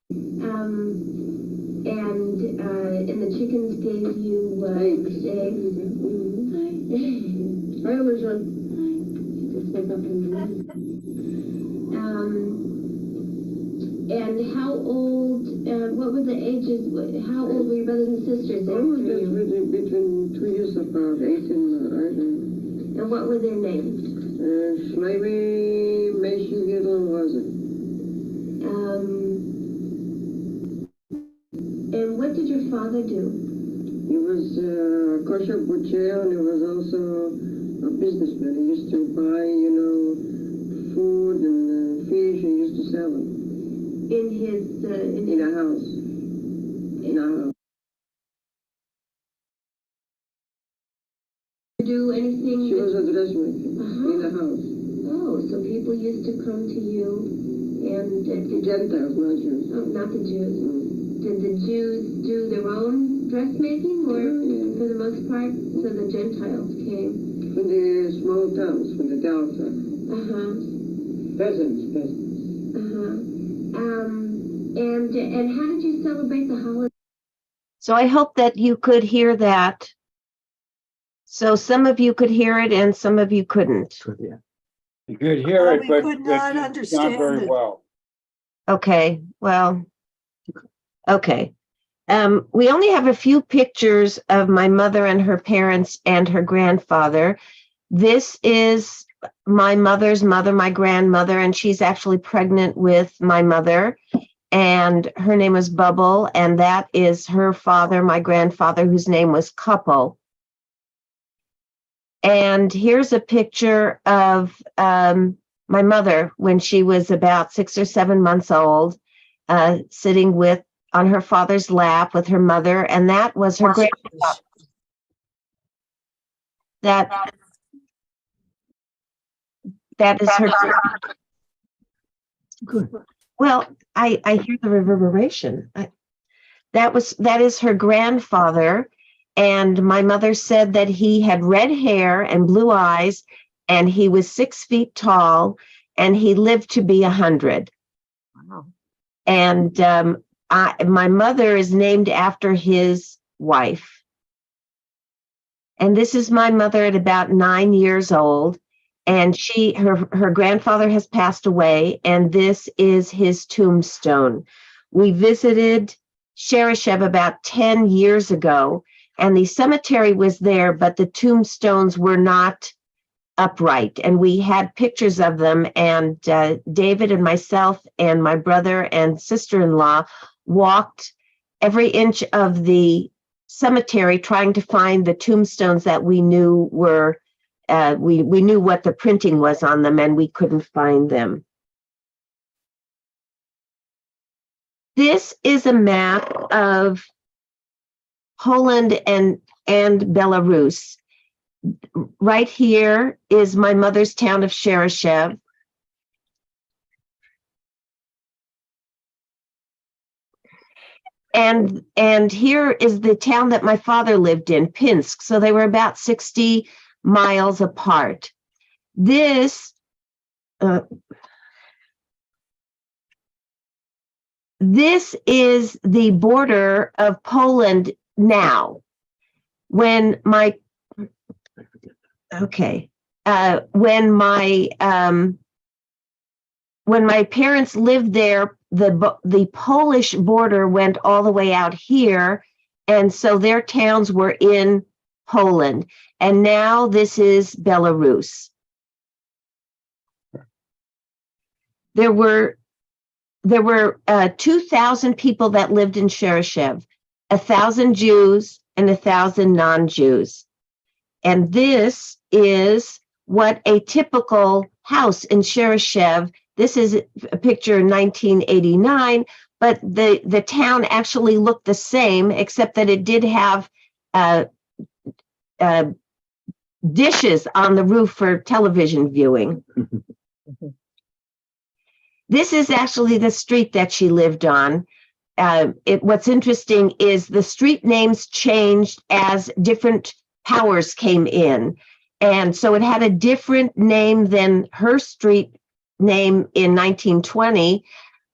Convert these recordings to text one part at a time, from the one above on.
And the chickens gave you eggs. Hi, Alicia. Just woke up in the morning. And how old? What were the ages? How old were your brothers and sisters? Between 2 years apart, 8 and 9. And what were their names? Sime Meshul. And what did your father do? He was a kosher butcher, and he was also a businessman. He used to buy, food and fish, and he used to sell them. In a house. In a house. Do anything? She was a dressmaker in a house. Oh, so people used to come to you and... Gentiles, not Jews. Oh, not the Jews. Did the Jews do their own dressmaking, or for the most part? So the Gentiles came? From the small towns, from the Delta. Peasants. And how did you celebrate the holiday? So I hope that you could hear that. So some of you could hear it and some of you couldn't. Yeah. You could hear it, we but could not understand not very it. well. Okay, well, okay. We only have a few pictures of my mother and her parents and her grandfather. This is my mother's mother, my grandmother, and she's actually pregnant with my mother. And her name was Bubble, and that is her father, my grandfather, whose name was Couple. And here's a picture of my mother when she was about 6 or 7 months old, sitting on her father's lap with her mother, and that was her grandfather. That is her. Good. Well, I hear the reverberation. That is her grandfather. And my mother said that he had red hair and blue eyes, and he was 6 feet tall, and he lived to be 100. Wow. And my mother is named after his wife. And this is my mother at about 9 years old. And her grandfather has passed away, and this is his tombstone. We visited Cherished about 10 years ago, and the cemetery was there, but the tombstones were not upright. And we had pictures of them, and David and myself and my brother and sister-in-law walked every inch of the cemetery trying to find the tombstones that we knew were, we knew what the printing was on them, and we couldn't find them. This is a map of Poland and Belarus. Right here is my mother's town of Cherished. And here is the town that my father lived in, Pinsk. So they were about 60 miles apart. This is the border of Poland now. When my parents lived there, the Polish border went all the way out here, and so their towns were in Poland. And now this is Belarus. There were 2,000 people that lived in Cherished, 1,000 Jews and 1,000 non-Jews. And this is what a typical house in Cherished. This is a picture in 1989, but the town actually looked the same, except that it did have dishes on the roof for television viewing. This is actually the street that she lived on. What's interesting is the street names changed as different powers came in. And so it had a different name than her street name in 1920,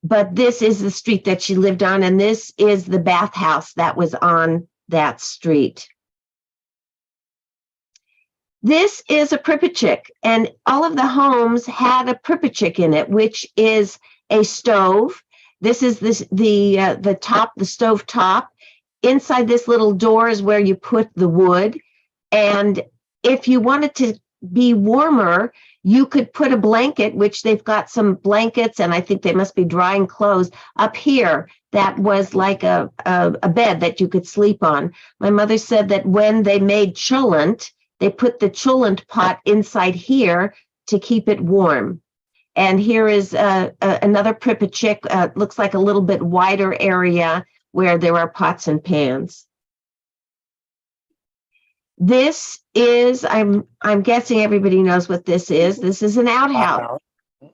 but this is the street that she lived on, and this is the bathhouse that was on that street. This is a Pripyatchik, and all of the homes had a Pripyatchik in it, which is a stove. This is the top, the stove top. Inside this little door is where you put the wood. And if you wanted to be warmer, you could put a blanket, which they've got some blankets, and I think they must be drying clothes up here. That was like a bed that you could sleep on. My mother said that when they made cholent, they put the cholent pot inside here to keep it warm. And here is another Pripyatchik. Looks like a little bit wider area where there are pots and pans. This is, I'm guessing everybody knows what this is. This is an outhouse.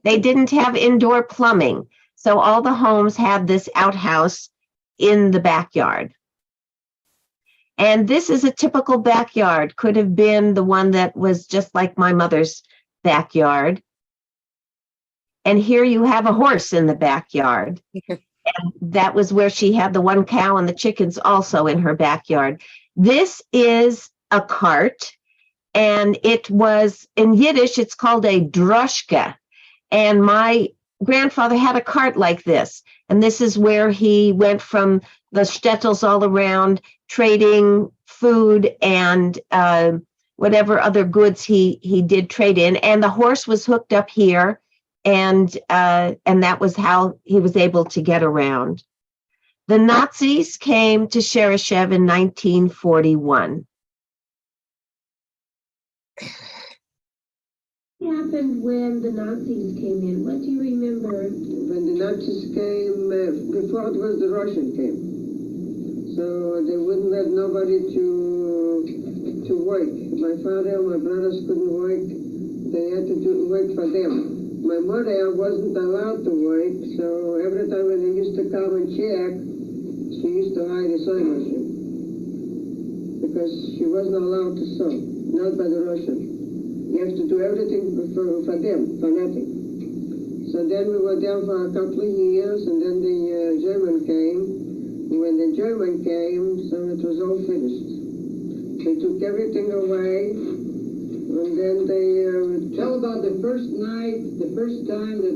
They didn't have indoor plumbing, so all the homes had this outhouse in the backyard. And this is a typical backyard. Could have been the one that was just like my mother's backyard. And here you have a horse in the backyard. And that was where she had the one cow and the chickens also in her backyard. This is a cart, and it was, in Yiddish, it's called a droshka. And my grandfather had a cart like this. And this is where he went from the shtetls all around, trading food and whatever other goods he did trade in. And the horse was hooked up here, and that was how he was able to get around. The Nazis came to Cherished in 1941. What happened when the Nazis came in? What do you remember? When the Nazis came, before it was the Russians came. So they wouldn't let nobody to work. My father, my brothers couldn't work. They had to work for them. My mother wasn't allowed to work, so every time when they used to come and check, she used to hide a sewing machine. Because she wasn't allowed to sew, not by the Russians. You have to do everything for them, for nothing. So then we were there for a couple of years, and then the German came. When the German came, so it was all finished. They took everything away, and then they... Tell about the first night, the first time that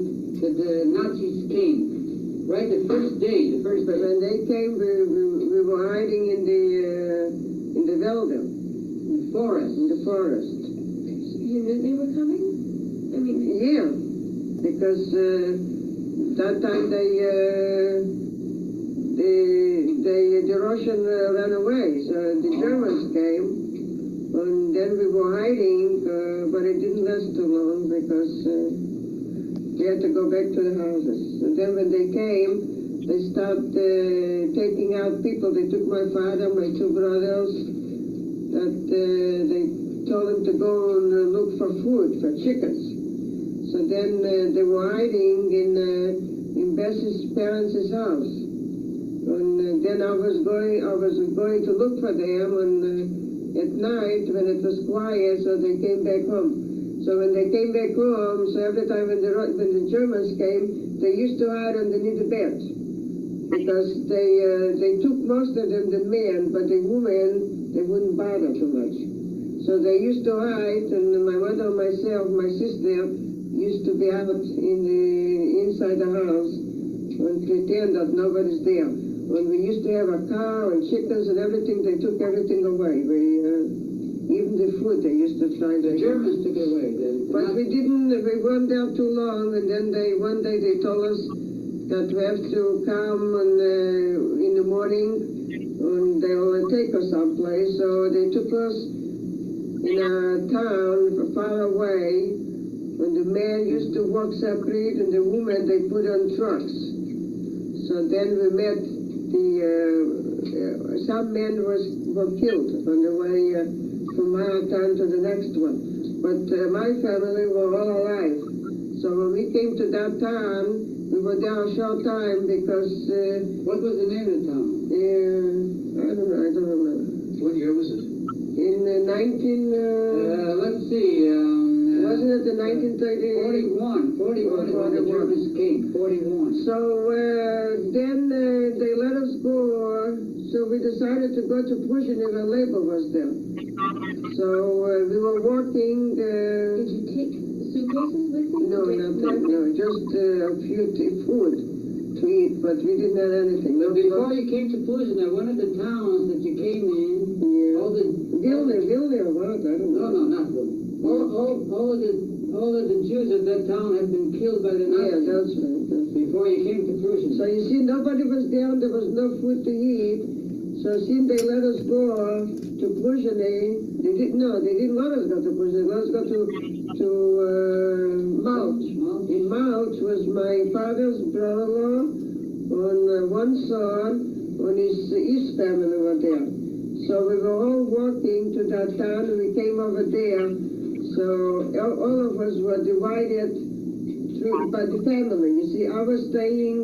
the Nazis came. Right, the first day, When they came, we were hiding in the Wälder. In the forest. In the forest. You knew they were coming? I mean... Yeah, because that time the Russians ran away, so the Germans came, and then we were hiding, but it didn't last too long because we had to go back to the houses. And then when they came, they started taking out people. They took my father, my two brothers, that they told them to go and look for food, for chickens. So then they were hiding in Bessie's parents' house. And then I was going to look for them, and at night when it was quiet, so they came back home. So when they came back home, so every time when the Germans came, they used to hide underneath the bed, because they took most of them, the men, but the women they wouldn't bother too much. So they used to hide, and my mother, myself, my sister used to be out inside the house and pretend that nobody's there. When we used to have a cow and chickens and everything, they took everything away. Even the food they used to try. The Germans took it away. But we weren't there too long, and then one day they told us that we have to come in the morning, and they'll take us someplace. So they took us in a town far away, and the men used to work separate, and the women they put on trucks. So then we met some men were killed on the way from our town to the next one. But my family were all alive. So when we came to that town, we were there a short time because... what was the name of the town? I don't remember. What year was it? In 19... let's see. wasn't it the 1930... 41 when the Germans came. 41. So then they let us go. So we decided to go to Prussian and the labor was there. So we were walking. Did you take suitcases with you? No, nothing. No, just a few food to eat, but we didn't have anything. But before you came to Puzina, one of the towns that you came in, Yeah. all the Vilna or what? I don't know. no, not Vilna. All of the Jews of that town had been killed by the Yeah, Nazis that's right. before you came to Puzina. So you see, nobody was there. There was no food to eat. So since they let us go to Prussian, they didn't let us go to Prussian. They let us go to Mouch. In Mouch was my father's brother-in-law, on one side, on his family were there. So we were all walking to that town, and we came over there. So all of us were divided by the family. You see, I was staying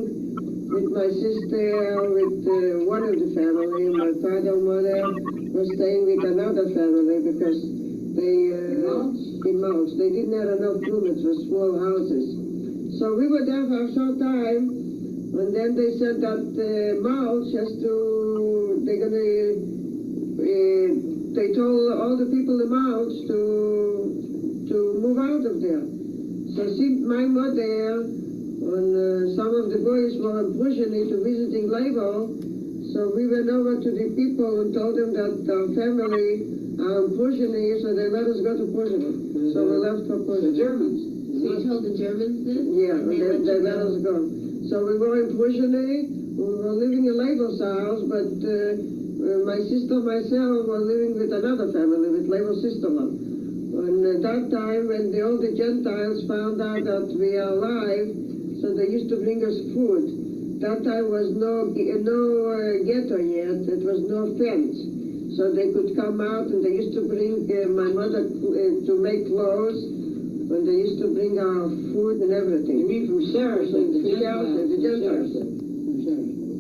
with my sister, with one of the family. My father and mother was staying with another family because they in Mouch. They didn't have enough room. It was small houses. So we were there for a short time, and then they said that Mouch has to. They told all the people in Mouch to move out of there. So since my mother and some of the boys were pushing into visiting labor, so we went over to the people and told them that our family are pushing it, so they let us go to Pushing. So we left for Pushing. The Germans. So you told the Germans this? Yeah, And they let us go. So we were in Pushing. We were living in Labor's house, but my sister and myself were living with another family, with Labor's sister-in-law. And at that time, when all the Gentiles found out that we are alive, so they used to bring us food. That time was no ghetto yet. It was no fence. So they could come out, and they used to bring my mother to make clothes, and they used to bring our food and everything. You mean from Sarah, the Gentiles? The Gentiles.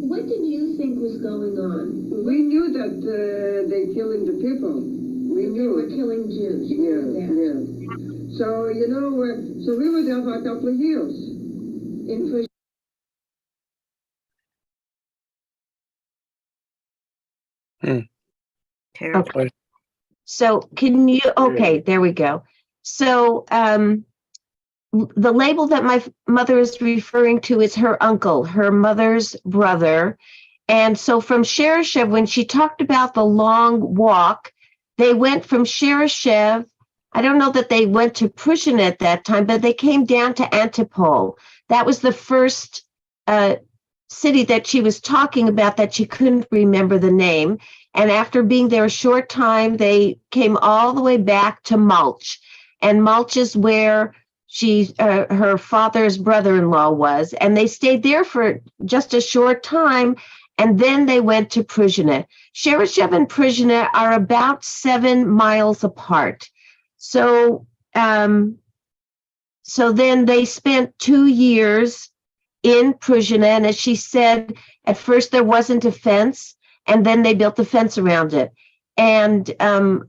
What did you think was going on? We knew that they're killing the people. We They knew were it. killing Jews. You Yeah, knew that. yeah. So, so we were there for a couple of years. In Prussian. Terrible. Okay. So can you, okay, there we go. So the label that my mother is referring to is her uncle, her mother's brother. And so from Cherished, when she talked about the long walk, they went from Cherished. I don't know that they went to Prussian at that time, but they came down to Antipol. That was the first city that she was talking about that she couldn't remember the name. And after being there a short time, they came all the way back to Mulch. And Mulch is where her father's brother-in-law was. And they stayed there for just a short time. And then they went to Prussian. Cherished and Prussian are about 7 miles apart. So then they spent 2 years in Prussian. And as she said, at first there wasn't a fence, and then they built the fence around it. And I'm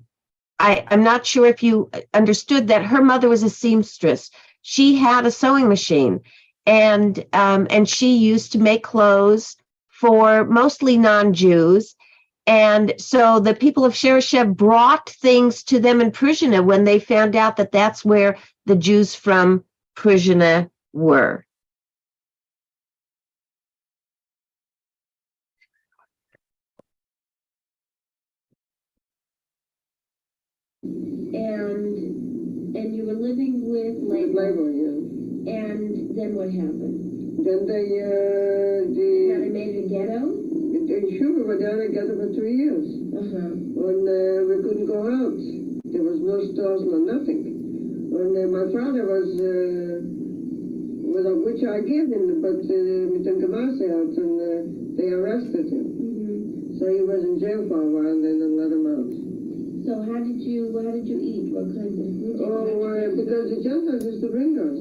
not sure if you understood that her mother was a seamstress. She had a sewing machine, and she used to make clothes for mostly non-Jews. And so the people of Cherished brought things to them in Prussian when they found out that that's where the Jews from Prussian were. And you were living with With labor. labor, yeah. And then what happened? Then Now they made it a ghetto? sure, we were down together for 2 years. Uh-huh. When we couldn't go out. There was no stores, no nothing. When my father was, which I gave him, but with the Gamase out, and they arrested him. Mm-hmm. So he was in jail for a while, and then they let him out. So how did you eat? What kinds of food did you have? Because the Gentiles used to bring us.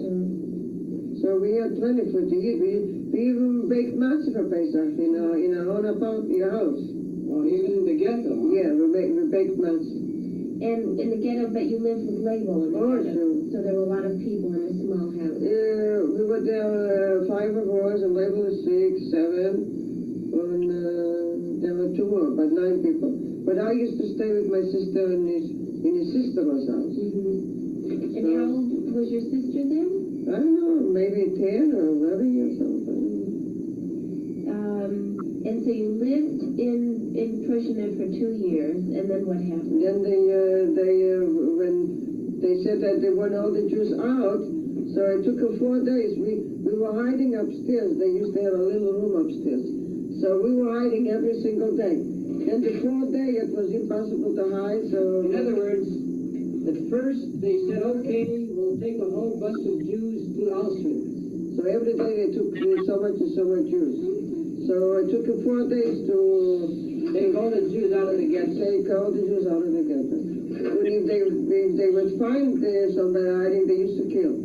So we had plenty of food to eat. We even baked matzah for Pesach in our own apartment, your house. Well, even in the ghetto. Huh? Yeah, we baked matzah. And in the ghetto, but you lived with label in the Oh, ghetto. sure. So there were a lot of people in a small house. We were there, 5 of us, and label was 6, 7. And there were 2 more, but 9 people. But I used to stay with my sister in his sister's house. Mm-hmm. And how old was your sister then? I don't know, maybe 10 or 11 or something. And so you lived in Prussian for 2 years, and then what happened? Then when they said that they want all the Jews out, so it took them 4 days. We were hiding upstairs. They used to have a little room upstairs. So we were hiding every single day. Then the 4th day it was impossible to hide, so... In other words, at first they said, okay, we'll take a whole bunch of Jews to Auschwitz. So every day they took so much and so much Jews. So it took them 4 days to Take all the Jews out of the ghetto. take all the Jews out of the ghetto. And if they would find somebody hiding, they used to kill.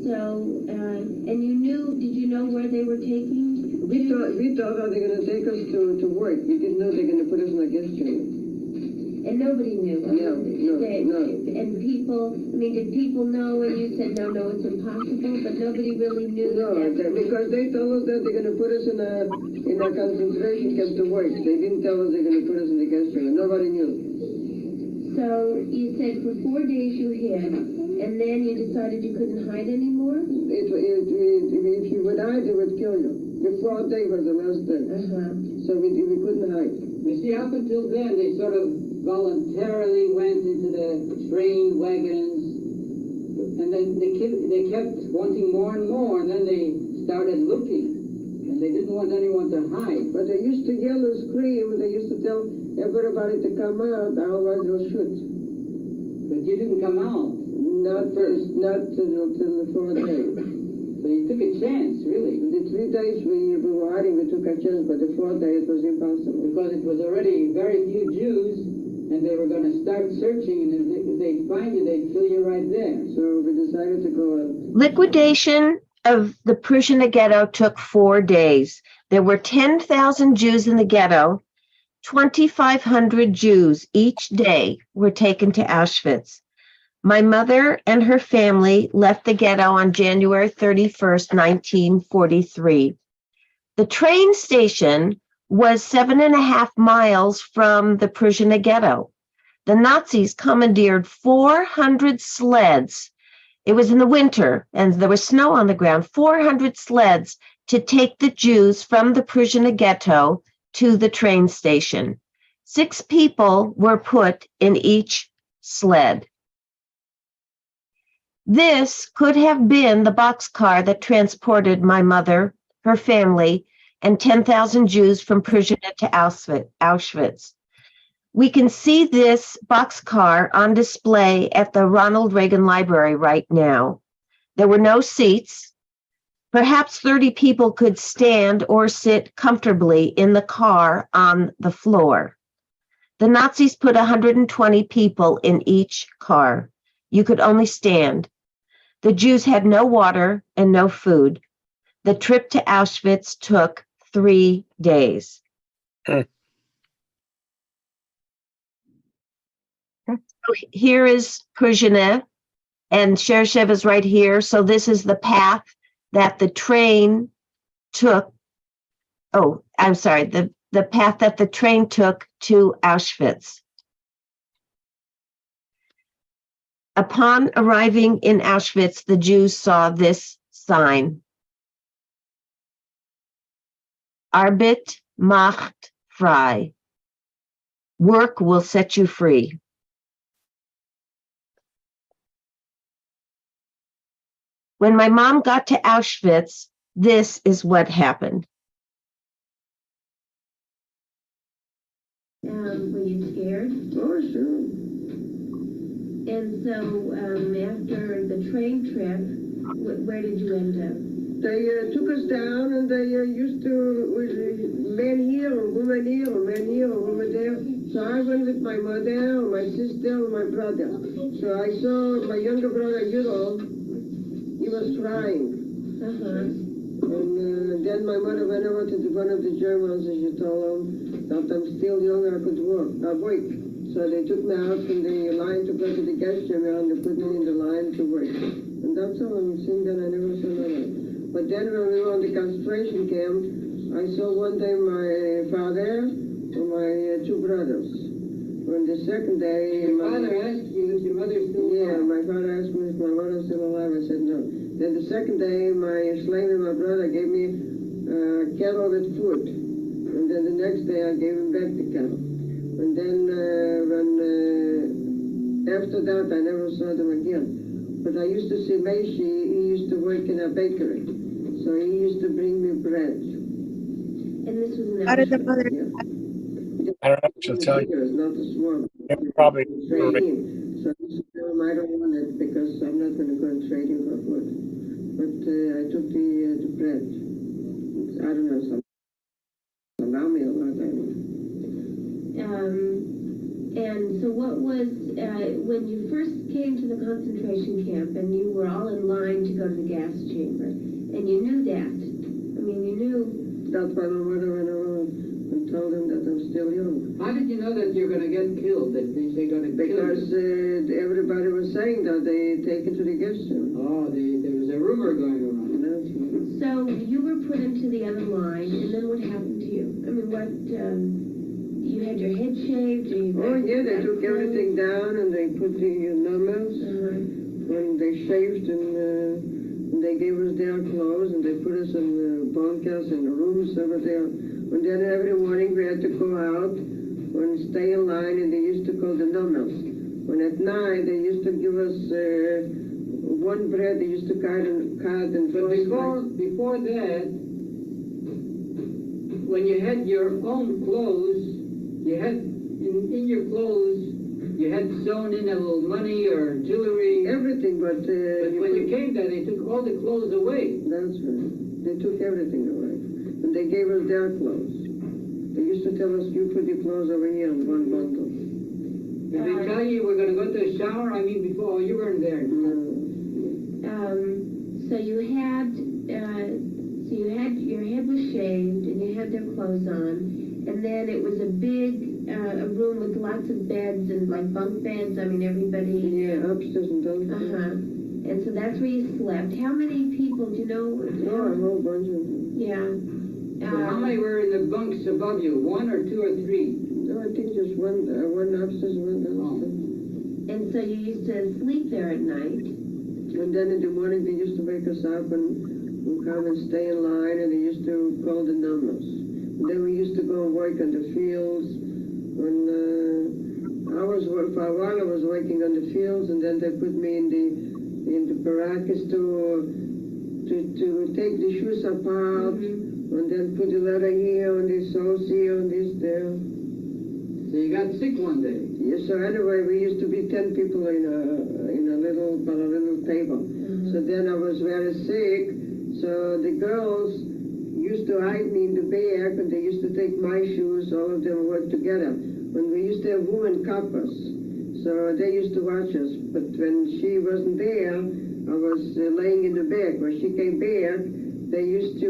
So, and did you know where they were taking? We thought they were going to take us to work. We didn't know they were going to put us in a guest chamber. And nobody knew. No. And people, did people know and you said, no, it's impossible, but nobody really knew No, because they told us that they're going to put us in a concentration camp to work. They didn't tell us they're going to put us in the guest chamber. Nobody knew. So you said for 4 days you hid, and then you decided you couldn't hide anymore? If you would hide, they would kill you. The 4th day was the last day. So we couldn't hide. You see, up until then, they sort of voluntarily went into the train wagons, and then they kept wanting more and more, and then they started looking, and they didn't want anyone to hide. But they used to yell and scream, and they used to tell everybody to come out, otherwise they'll shoot. But you didn't come out. Not till the 4th day. So you took a chance, really. The 3 days we were hiding, we took a chance, but the 4th day it was impossible. Because it was already very few Jews, and they were going to start searching, and if they'd find you, they'd kill you right there. So we decided to go on. Liquidation of the Prussian ghetto took 4 days. There were 10,000 Jews in the ghetto. 2,500 Jews each day were taken to Auschwitz. My mother and her family left the ghetto on January 31st, 1943. The train station was 7.5 miles from the Prussian ghetto. The Nazis commandeered 400 sleds. It was in the winter and there was snow on the ground, 400 sleds to take the Jews from the Prussian ghetto to the train station. 6 people were put in each sled. This could have been the boxcar that transported my mother, her family, and 10,000 Jews from Prussia to Auschwitz. We can see this boxcar on display at the Ronald Reagan Library right now. There were no seats. Perhaps 30 people could stand or sit comfortably in the car on the floor. The Nazis put 120 people in each car. You could only stand. The Jews had no water and no food. The trip to Auschwitz took 3 days. So here is Pruzhnev, and Cherished is right here. So this is the path that the train took. Oh, I'm sorry, the path that the train took to Auschwitz. Upon arriving in Auschwitz, the Jews saw this sign. Arbeit macht frei. Work will set you free. When my mom got to Auschwitz, this is what happened. Were you scared? Oh, sure. And so after the train trip, where did you end up? They took us down and they used to, men here or women here or men here or women there. So I went with my mother or my sister or my brother. So I saw my younger brother, Euro, he was crying. And then my mother went over to one of the Germans and she told him that I'm still young, I could work. So they took me out from the line to go to the gas chamber and they put me in the line to work. And that's all. And since then I never saw another. But then when we were on the concentration camp, I saw one day my father and my two brothers. On the second day, Your father asked you if your mother's still alive. yeah, my father asked me if my mother was still alive. I said no. Then the second day, my slave and my brother gave me a kettle with food. And then the next day, I gave him back the kettle. And then after that, I never saw them again. But I used to see Meshul, he used to work in a bakery. So he used to bring me bread. And this was in How did the Auschwitz. mother? Yeah. I don't know what she'll tell you. It's not the small. Yeah, probably. Trading. So I used to tell him I don't want it because I'm not going to go and trade him for food. But I took the bread. I don't know, some allow me a lot. I don't know. And so what was, when you first came to the concentration camp and you were all in line to go to the gas chamber, and you knew that, I mean, you knew... That's why my mother went around and told him that I'm still young. How did you know that you're going to get killed? That they're going to kill Because you? everybody was saying that they take it to the gas chamber. Oh, there was a rumor going around. That's right. So you were put into the other line, and then what happened to you? I mean, what, you had your head shaved? Oh yeah, they took everything down and they put the numbers and they shaved and they gave us their clothes and they put us in the bunkers and the rooms over there. And then every morning we had to go out and stay in line and they used to call the numbers. When at night they used to give us one bread they used to cut and But before that, when you had your own clothes, you had in your clothes, you had sewn in a little money or jewelry. everything, but When you came there, they took all the clothes away. that's right. They took everything away. And they gave us their clothes. They used to tell us, you put your clothes over here in one bundle. Did they tell you we're going to go to a shower? I mean, before, you weren't there. So you had, your head was shaved and you had their clothes on, and then it was a big, a room with lots of beds and like bunk beds. I mean, everybody. Yeah, upstairs and downstairs. And so that's where you slept. How many people, do you know? Oh, a whole bunch of them. Yeah. So how many were in the bunks above you? One or two or three? No, I think just one upstairs, one downstairs. And so you used to sleep there at night. And then in the morning they used to wake us up and come and stay in line and they used to call the numbers. And then we used to go and work on the fields. When for a while I was working on the fields and then they put me in the barracks to take the shoes apart and then put the letter here and this sauce here and this there. So you got sick one day. Yeah, so anyway, we used to be 10 people in a little table. So then I was very sick. So the girls used to hide me in the back, and they used to take my shoes. All of them worked together. When we used to have women coppers, so they used to watch us. But when she wasn't there, I was laying in the back. When she came back, they used to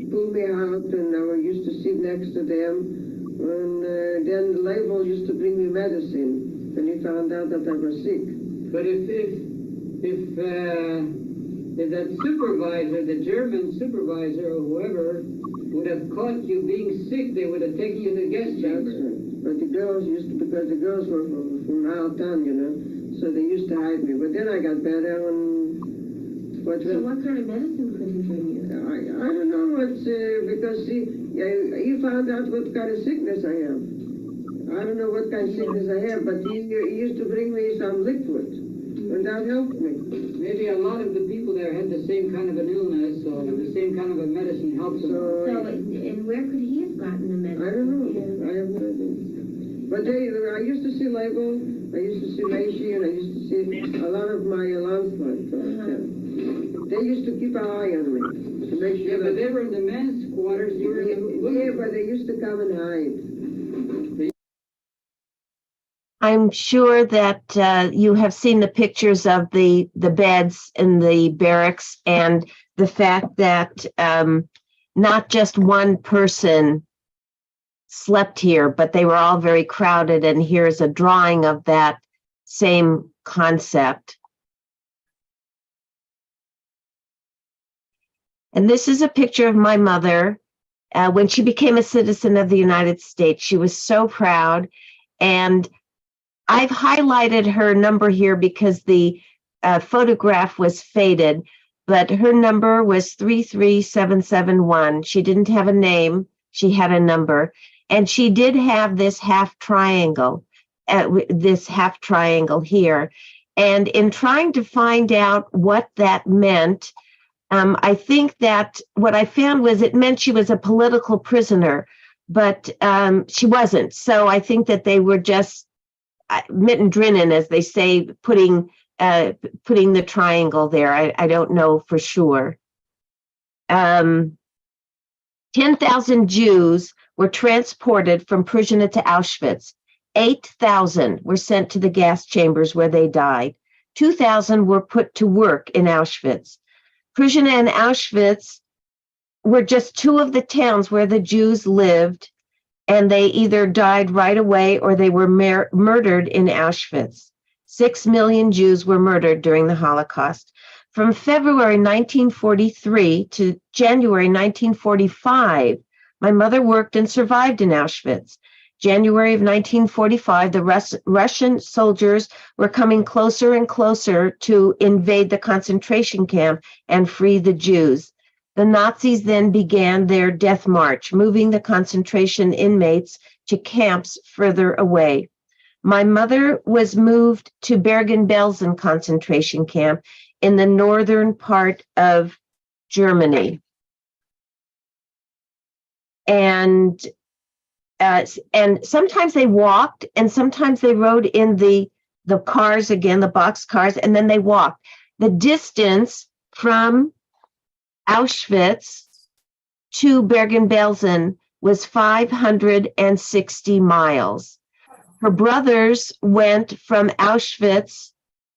pull me out, and I used to sit next to them. And then the label used to bring me medicine when he found out that I was sick. But if that supervisor, the German supervisor or whoever, would have caught you being sick, they would have taken you to the guest chamber. But the girls because the girls were from our town, you know, so they used to hide me. But then I got better and... So what kind of medicine could he bring you? I don't know, it's because he found out what kind of sickness I have. I don't know what kind of sickness I have, but he used to bring me some liquid, and that helped me. Maybe a lot of the people there had the same kind of an illness, or the same kind of a medicine helped them. So, and where could he have gotten the medicine? I don't know. Yeah. I have no idea. But I used to see label, I used to see Meshul, and I used to see a lot of my landslides. They used to keep an eye on me to make sure. Yeah, but they were in the men's quarters. You were in the Yeah, but they used to come and hide. I'm sure that you have seen the pictures of the beds in the barracks and the fact that not just one person slept here, but they were all very crowded. And here's a drawing of that same concept. And this is a picture of my mother when she became a citizen of the United States. She was so proud. And I've highlighted her number here because the photograph was faded, but her number was 33771. She didn't have a name. She had a number. And she did have this half triangle here. And in trying to find out what that meant, I think that what I found was it meant she was a political prisoner, but she wasn't. So I think that they were just mittendrinnen, as they say, putting the triangle there. I don't know for sure. 10,000 Jews were transported from Prishtina to Auschwitz. 8,000 were sent to the gas chambers where they died. 2,000 were put to work in Auschwitz. Prishtina and Auschwitz were just two of the towns where the Jews lived, and they either died right away or they were murdered in Auschwitz. 6 million Jews were murdered during the Holocaust. From February 1943 to January 1945, my mother worked and survived in Auschwitz. January of 1945, the Russian soldiers were coming closer and closer to invade the concentration camp and free the Jews. The Nazis then began their death march, moving the concentration inmates to camps further away. My mother was moved to Bergen-Belsen concentration camp in the northern part of Germany. And sometimes they walked, and sometimes they rode in the cars again, the box cars, and then they walked. The distance from Auschwitz to Bergen-Belsen was 560 miles. Her brothers went from Auschwitz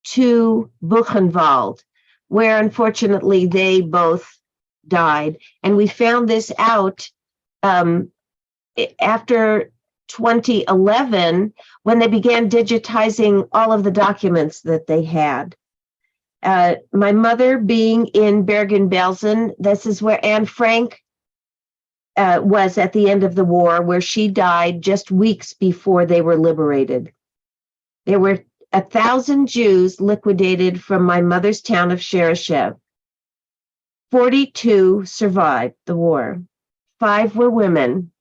to Buchenwald, where unfortunately they both died. And we found this out after 2011, when they began digitizing all of the documents that they had. My mother being in Bergen-Belsen, this is where Anne Frank was at the end of the war, where she died just weeks before they were liberated. There were 1,000 Jews liquidated from my mother's town of cherished. 42 survived the war. 5 were women.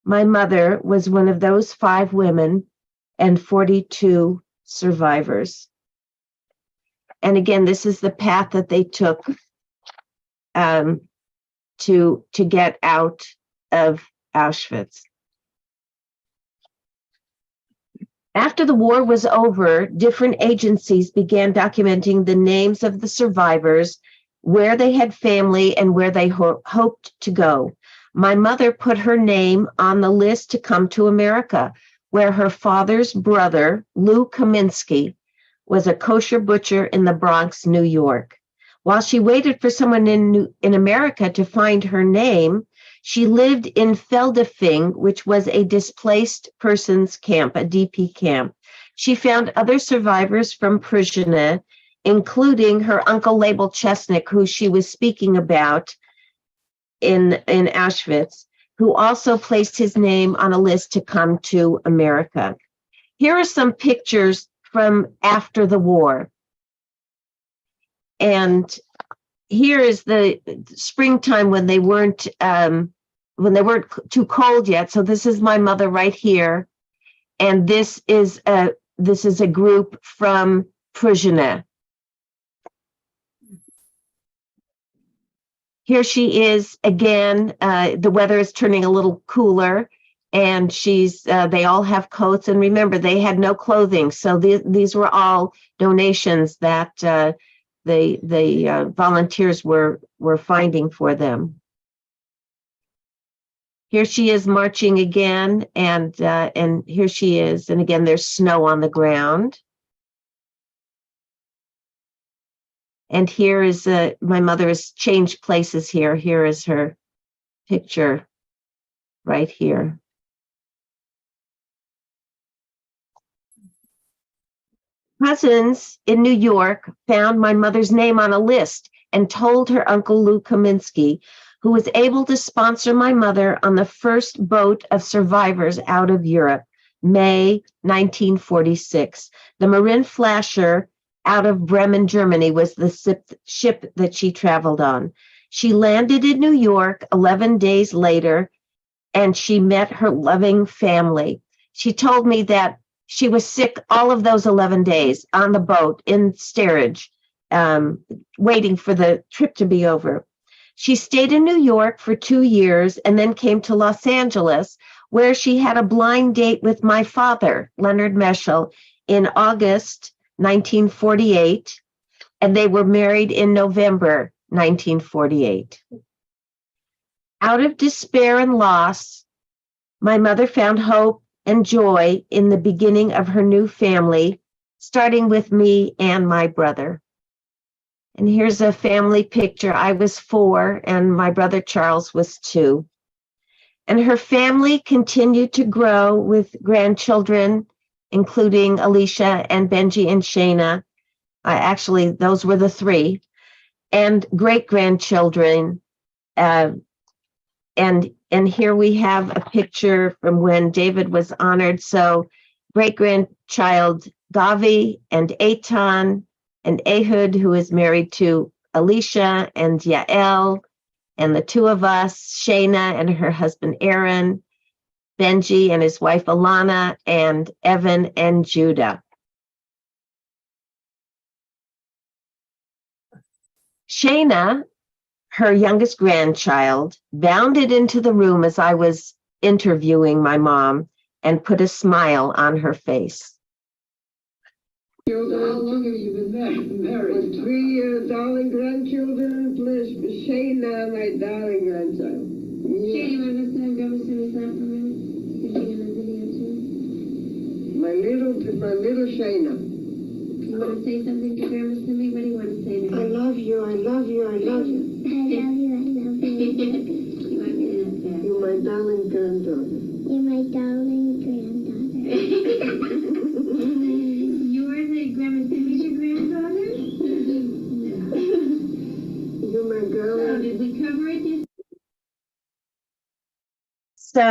My mother was one of those 5 women and 42 survivors. And again, this is the path that they took to get out of Auschwitz. After the war was over, different agencies began documenting the names of the survivors, where they had family, and where they hoped to go. My mother put her name on the list to come to America, where her father's brother, Lou Kaminsky, was a kosher butcher in the Bronx, New York. While she waited for someone in America to find her name, she lived in Feldafing, which was a displaced persons camp, a DP camp. She found other survivors from Prishtina, including her uncle Label Chesnick, who she was speaking about in Auschwitz, who also placed his name on a list to come to America. Here are some pictures from after the war. And here is the springtime when they weren't too cold yet. So this is my mother right here, and this is a group from Prishtina. Here she is again. The weather is turning a little cooler, and they all have coats. And remember, they had no clothing, so these were all donations that the volunteers were finding for them. Here she is marching again, and here she is, and again there's snow on the ground. And here is my mother has changed places here. Here is her picture right here. cousins in New York found my mother's name on a list and told her Uncle Lou Kaminsky, who was able to sponsor my mother on the first boat of survivors out of Europe, May 1946. The Marin Flasher out of Bremen, Germany, was the ship that she traveled on. She landed in New York 11 days later, and she met her loving family. She told me that she was sick all of those 11 days on the boat in steerage, waiting for the trip to be over. She stayed in New York for 2 years and then came to Los Angeles, where she had a blind date with my father, Leonard Meshul, in August 1948, and they were married in November 1948. Out of despair and loss, my mother found hope and joy in the beginning of her new family, starting with me and my brother. And here's a family picture. I was 4 and my brother Charles was 2. And her family continued to grow with grandchildren, including Alicia and Benji and Shayna. Actually, those were the 3. And great-grandchildren. And here we have a picture from when David was honored. So great-grandchild Gavi and Eitan and Ehud, who is married to Alicia and Yael, and the 2 of us, Shayna and her husband Aaron, Benji and his wife Alana, and Evan and Judah. Shayna, her youngest grandchild, bounded into the room as I was interviewing my mom and put a smile on her face. How long have you been married? 3 darling grandchildren plus Shayna, my darling grandchild. Shane, you want to send Grandma Simmy's lap for a minute? Is she in the video too? My little Shayna. You want to say something to Grandma Simmy? What do you want to say to her? I love you, I love you, I love you. I love you, I love you. You want me to do that? You're my darling granddaughter. You're my darling granddaughter. You're the Grandma Simmy's your granddaughter? No. You're my girl. So did we cover it? So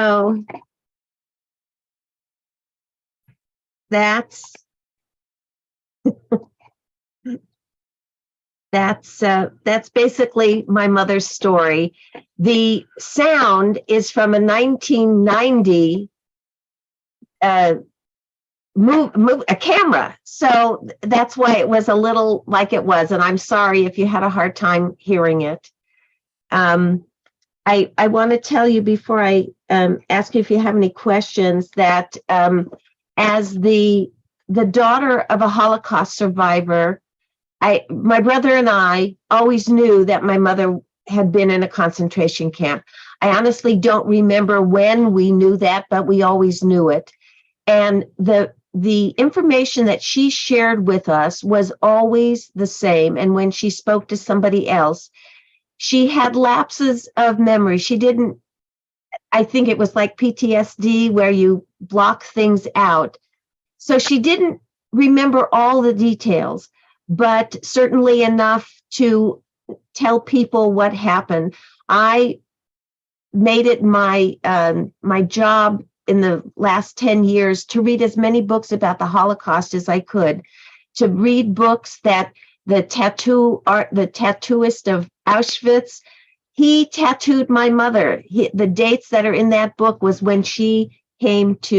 that's basically my mother's story. The sound is from a 1990 a camera, so that's why it was a little like it was, and I'm sorry if you had a hard time hearing it. I want to tell you before I ask you if you have any questions that as the daughter of a Holocaust survivor, my brother and I always knew that my mother had been in a concentration camp. I honestly don't remember when we knew that, but we always knew it. And the information that she shared with us was always the same. And when she spoke to somebody else, she had lapses of memory. She didn't, I think it was like PTSD where you block things out. So she didn't remember all the details, but certainly enough to tell people what happened. I made it my job in the last 10 years to read as many books about the Holocaust as I could, to read books that the tattooist of Auschwitz, he tattooed my mother. The dates that are in that book was when she came to